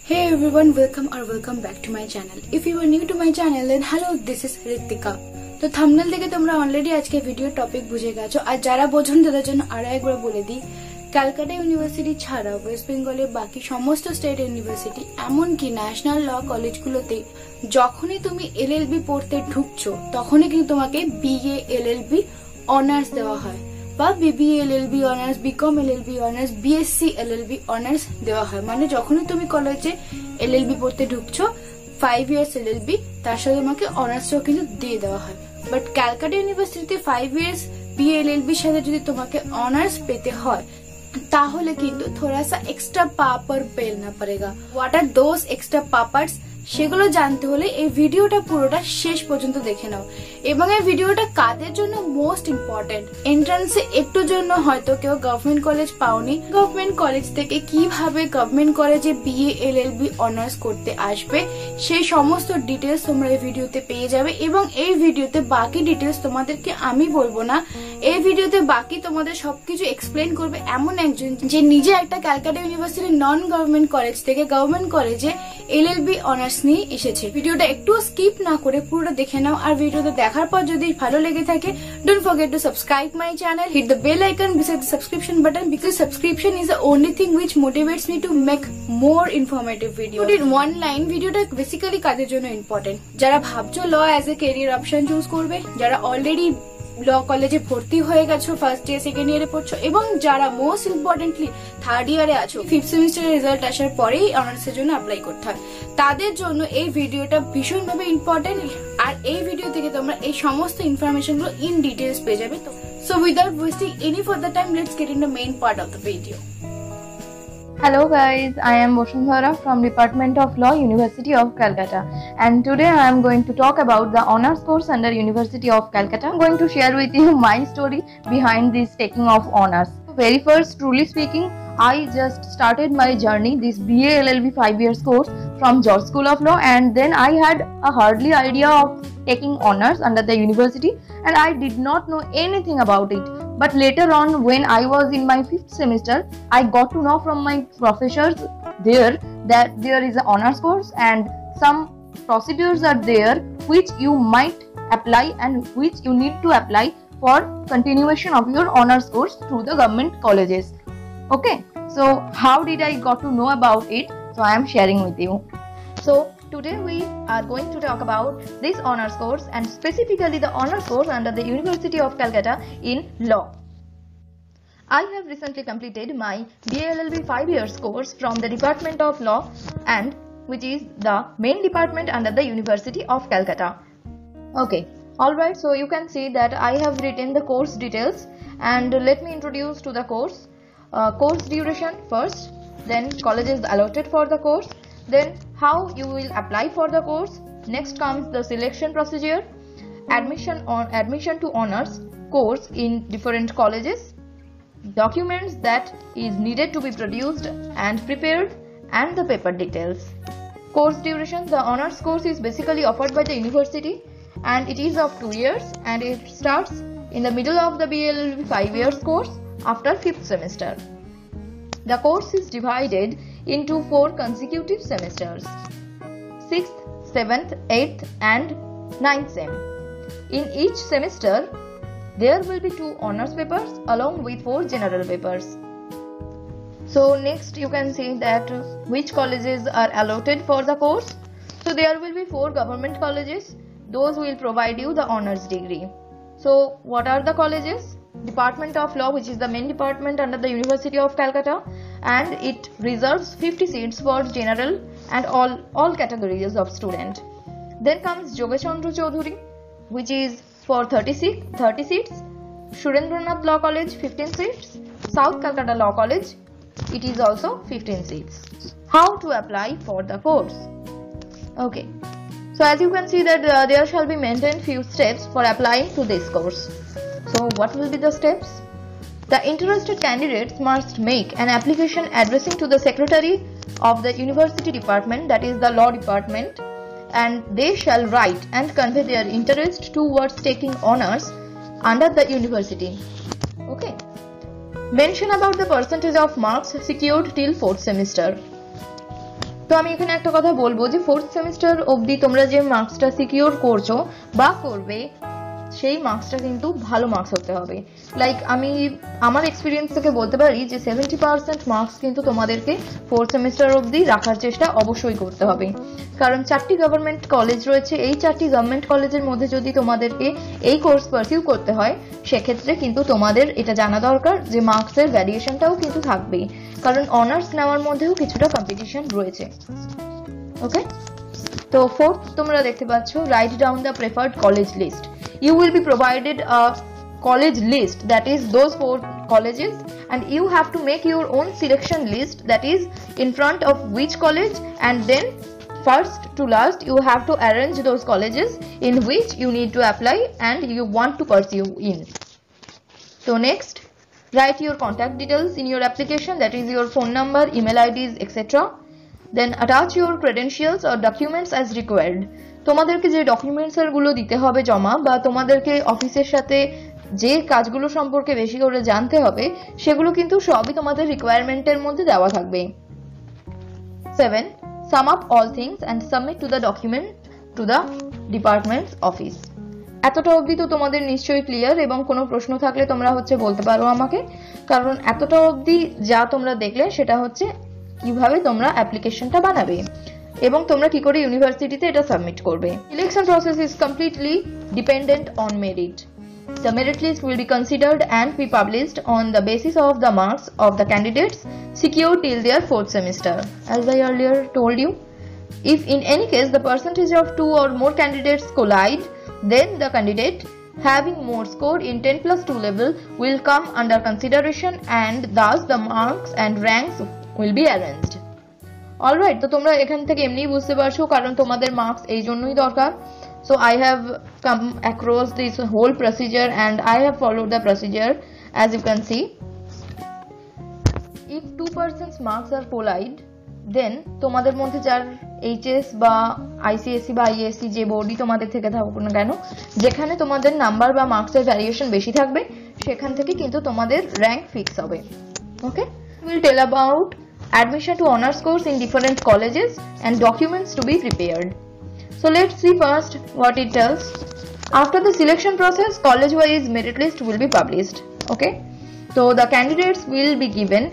Hey everyone, welcome back to my channel. If you are new to my channel, then hello, this is Ritika. তো thumbnail থেকে তোমরা already আজকে video topic বুঝে গেছো, আর যারা বোঝেন তাদের জন্য আরো একবার বলে দিই, ক্যালকাটা ইউনিভার্সিটি ছাড়া ওয়েস্ট বেঙ্গলের বাকি সমস্ত স্টেট ইউনিভার্সিটি এমনকি ন্যাশনাল ল কলেজগুলোতে যখনই তুমি এলএলবি পড়তে ঢুকছো তখনই কিন্তু তোমাকে বিএ এলএলবি অনার্স দেওয়া হয় বা BBA LLB honours, BCom LLB honours, BSc LLB honours দেওয়া হয়। মানে যখনই তুমি কলেজে এলএলবি পড়তে ঢুকছো 5 ইয়ার্স এলএলবি, তার সাথে তোমাকে অনার্সটাও কিন্তু দিয়ে দেওয়া হয়। বাট ক্যালকাটা ইউনিভার্সিটিতে 5 ইয়ার্স বিএ এলএলবির সাথে যদি তোমাকে অনার্স পেতে হয় তাহলে কিন্তু থোড়া সা এক্সট্রা পাপার পেলনা পড়েগা। হোয়াট আর দোজ এক্সট্রা পাপার্স, সেগুলো জানতে হলে এই ভিডিওটা পুরোটা শেষ পর্যন্ত দেখে নাও। এবং এই ভিডিওটা কাদের জন্য মোস্ট ইম্পর্টেন্ট, এন্ট্রান্সে একটু জন্য হয়তো কেউ গভর্নমেন্ট কলেজ পাওনি, গভর্নমেন্ট কলেজ থেকে কিভাবে গভর্নমেন্ট কলেজে বিএ এলএলবি অনার্স করতে আসবে সেই সমস্ত ডিটেলস তোমরা এই ভিডিওতে পেয়ে যাবে। এবং এই ভিডিওতে বাকি ডিটেলস তোমাদেরকে আমি বলবো না, এই ভিডিওতে বাকি তোমাদের সবকিছু এক্সপ্লেন করবে এমন একজন যে নিজে একটা ক্যালকাটা ইউনিভার্সিটির নন গভর্নমেন্ট কলেজ থেকে গভর্নমেন্ট কলেজে এলএলবি অনার্স নিয়ে এসেছে। ভিডিওটা একটু স্কিপ না করে পুরোটা দেখে নাও। আর ভিডিওটা দেখার পর যদি ভালো লেগে থাকে, don't forget to subscribe my channel, hit the bell icon beside the subscription button because subscription is the only thing which motivates me to make more informative videos. Put in one line, ভিডিওটা basically কাদের জন্য important, যারা ভাবছো law as a career option choose করবে, যারা already ল কলেজে ভর্তি হয়ে গেছো, ফার্স্ট ইয়ার সেকেন্ড ইয়ারে পড়ছো, এবং যারা মোস্ট ইম্পর্টেন্টলি থার্ড ইয়ারে আছো, 5th সেমিস্টারের রেজাল্ট আসার পরেই অনার্সের জন্য অ্যাপ্লাই করতে হয়, তাদের জন্য এই ভিডিওটা ভীষণভাবে ইম্পর্টেন্ট। আর এই ভিডিও থেকে তোমরা এই সমস্ত ইনফরমেশন গুলো ইন ডিটেলস পেয়ে যাবে। So without wasting any further time, let's get in the main part of the video. Hello guys, I am Bosundhara from Department of Law, University of Calcutta, and today I am going to talk about the honors course under University of Calcutta. I am going to share with you my story behind this taking of honors. Very first, truly speaking, I just started my journey, this BA LLB 5 years course from George School of Law, and then I had a hardly idea of taking honors under the university, and I did not know anything about it. But later on, when I was in my 5th semester, I got to know from my professors there that there is an honors course and some procedures are there which you might apply and which you need to apply for continuation of your honors course through the government colleges. Okay, so how did I got to know about it? So I am sharing with you. So today we are going to talk about this honors course, and specifically the honors course under the University of Calcutta in law. I have recently completed my BA LLB 5 years course from the Department of Law, and which is the main department under the University of Calcutta. Okay, alright, so you can see that I have written the course details, and let me introduce to the course. Course duration first, then colleges allotted for the course, then how you will apply for the course. Next comes the selection procedure, admission to honors course in different colleges, documents that is needed to be produced and prepared, and the paper details. Course duration, the honors course is basically offered by the university and it is of 2 years, and it starts in the middle of the BLLB 5 years course after 5th semester. The course is divided into 4 consecutive semesters: 6th, 7th, 8th and 9th sem. In each semester there will be 2 honors papers along with 4 general papers. So next you can see that which colleges are allotted for the course. So there will be 4 government colleges, those will provide you the honors degree. So what are the colleges? Department of Law, which is the main department under the University of Calcutta, and it reserves 50 seats for general and all categories of student. Then comes Jogeshchandra Choudhury, which is for 30 seats, Surendranath Law College 15 seats, South Calcutta Law College, it is also 15 seats. How to apply for the course? Okay, so as you can see that there shall be maintained few steps for applying to this course. So what will be the steps? The interested candidates must make an application addressing to the secretary of the university department, that is the law department, and they shall write and convey their interest towards taking honors under the university. Okay. Mention about the percentage of marks secured till 4th semester. তো আমি এখানে একটা কথা বলবো যে 4th semester অবধি তোমরা যে মার্কসটা সিকিউর করছো বা করবে সেই মার্কসটা কিন্তু ভালো মার্কস হতে হবে। লাইক আমি আমার এক্সপিরিয়েন্স থেকে বলতে পারি যে 70% মার্কস কিন্তু তোমাদেরকে 4th সেমিস্টার অবধি রাখার চেষ্টা অবশ্যই করতে হবে। কারণ 4টি গভর্নমেন্ট কলেজ রয়েছে, এই 4টি গভর্নমেন্ট কলেজের মধ্যে যদি তোমাদেরকে এই কোর্স পারসিউ করতে হয় সেক্ষেত্রে কিন্তু তোমাদের এটা জানা দরকার যে মার্কসের ভ্যারিয়েশনটাও কিন্তু থাকবে, কারণ অনার্স নেওয়ার মধ্যেও কিছুটা কম্পিটিশন রয়েছে। ওকে, তো 4th তোমরা দেখতে পাচ্ছ, right down the preferred college list. You will be provided a college list, that is those 4 colleges, and you have to make your own selection list, that is in front of which college, and then first to last you have to arrange those colleges in which you need to apply and you want to pursue in. So next, write your contact details in your application, that is your phone number, email IDs, etc. Then attach your credentials or documents as required. তোমাদেরকে যে documents গুলো দিতে হবে জমা, বা তোমাদেরকে অফিসের সাথে যে কাজগুলো সম্পর্কে বেশি করে জানতে হবে সেগুলো কিন্তু সবই তোমাদের রিকোয়ারমেন্টের মধ্যে দেওয়া থাকবে। 7. Sum up all things and submit to the document to the department's office. এতটা অবধি তো তোমাদের নিশ্চয়ই ক্লিয়ার, এবং কোনো প্রশ্ন থাকলে তোমরা বলতে পারো আমাকে, কারণ এতটা অবধি যা তোমরা দেখলে সেটা হচ্ছে কিভাবে তোমরা অ্যাপ্লিকেশনটা বানাবে এবং তোমরা কি করে ইউনিভার্সিটিতে এটা সাবমিট করবে। Selection process is completely dependent on merit. The merit list will be considered and be published on the basis of the marks of the candidates secured till their 4th semester. As I earlier told you, if in any case the percentage of 2 or more candidates collide, then the candidate having more score in 10+2 level will come under consideration and thus the marks and ranks will be arranged. Alright, তো তোমরা এখান থেকে এমনিই বুঝতে পারছো কারণ তোমাদের marks এই জন্যই দরকার। So I have come across this whole procedure and I have followed the procedure as you can see. If 2 persons marks are collide, then তোমাদের মধ্যে যার এইচএস বা আইসিএসসি বা আইএসসি যে বোর্ডই তোমাদের থেকে থাকুক না কেন, যেখানে তোমাদের নাম্বার বা মার্কসের ভ্যারিয়েশন বেশি থাকবে সেখান থেকে কিন্তু তোমাদের র্যাঙ্ক ফিক্স হবে। Okay, will tell about admission to honors course in different colleges and documents to be prepared. So let's see first what it tells. After the selection process, college-wise merit list will be published. Okay, so the candidates will be given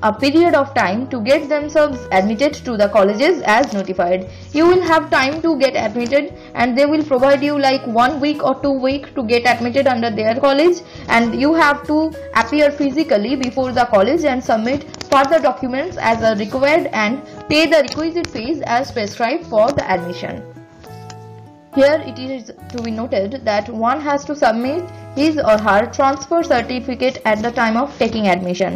a period of time to get themselves admitted to the colleges as notified. You will have time to get admitted and they will provide you like 1 week or 2 weeks to get admitted under their college, and you have to appear physically before the college and submit further documents as are required and pay the requisite fees as prescribed for the admission. Here it is to be noted that one has to submit his or her transfer certificate at the time of taking admission.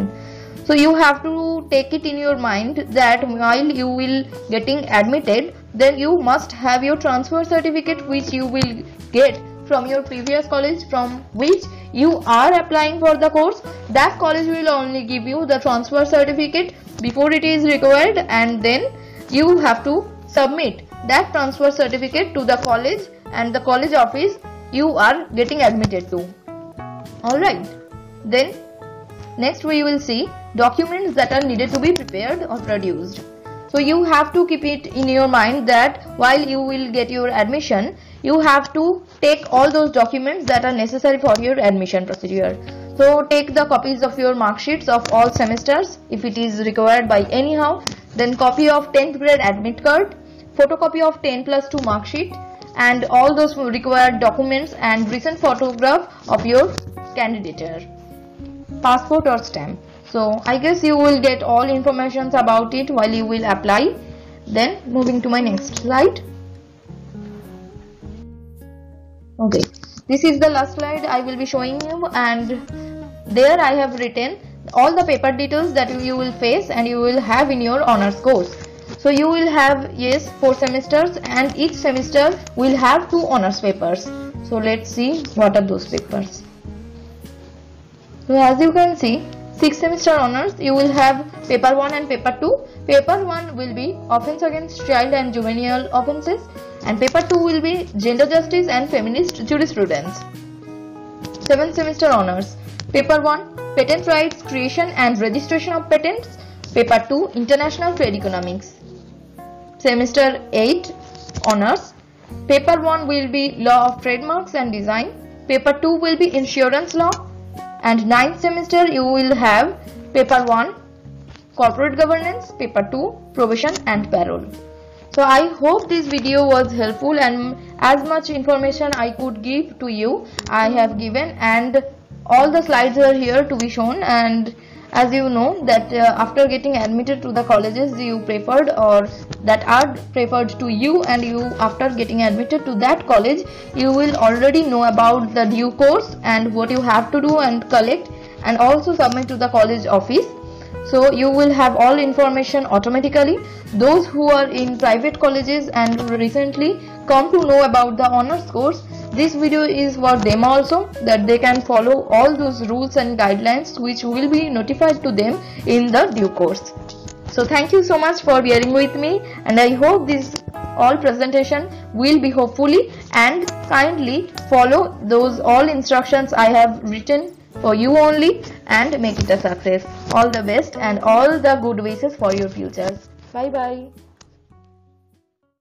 So you have to take it in your mind that while you will getting admitted, then you must have your transfer certificate which you will get from your previous college from which you are applying for the course. That college will only give you the transfer certificate before it is required, and then you have to submit that transfer certificate to the college and the college office you are getting admitted to. Alright, then next we will see documents that are needed to be prepared or produced. So you have to keep it in your mind that while you will get your admission, you have to take all those documents that are necessary for your admission procedure. So take the copies of your mark sheets of all semesters if it is required by anyhow, then copy of 10th grade admit card, photocopy of 10+2 mark sheet, and all those required documents and recent photograph of your candidature, passport or stamp. So I guess you will get all informations about it while you will apply. Then moving to my next slide. Okay, this is the last slide I will be showing you, and there I have written all the paper details that you will face and you will have in your honors course. So you will have 4 semesters and each semester will have 2 honors papers. So let's see what are those papers. So as you can see, 6 semester honors you will have paper 1 and paper 2. Paper 1 will be offense against child and juvenile offenses, and paper 2 will be gender justice and feminist jurisprudence. 7th semester honors, paper 1 patent rights, creation and registration of patents, paper 2 international trade economics. semester 8 honors. Paper 1 will be law of trademarks and design. Paper 2 will be insurance law. And 9th semester you will have paper 1 corporate governance, paper 2 probation and parole. So I hope this video was helpful, and as much information I could give to you I have given, and all the slides are here to be shown. And as you know that after getting admitted to the colleges you preferred, or that are preferred to you, and you after getting admitted to that college you will already know about the due course and what you have to do and collect and also submit to the college office. So you will have all information automatically. Those who are in private colleges and recently come to know about the honors course, this video is for them also, that they can follow all those rules and guidelines which will be notified to them in the due course. So thank you so much for bearing with me, and I hope this all presentation will be hopefully, and kindly follow those all instructions I have written for you only and make it a success. All the best and all the good wishes for your futures. Bye bye.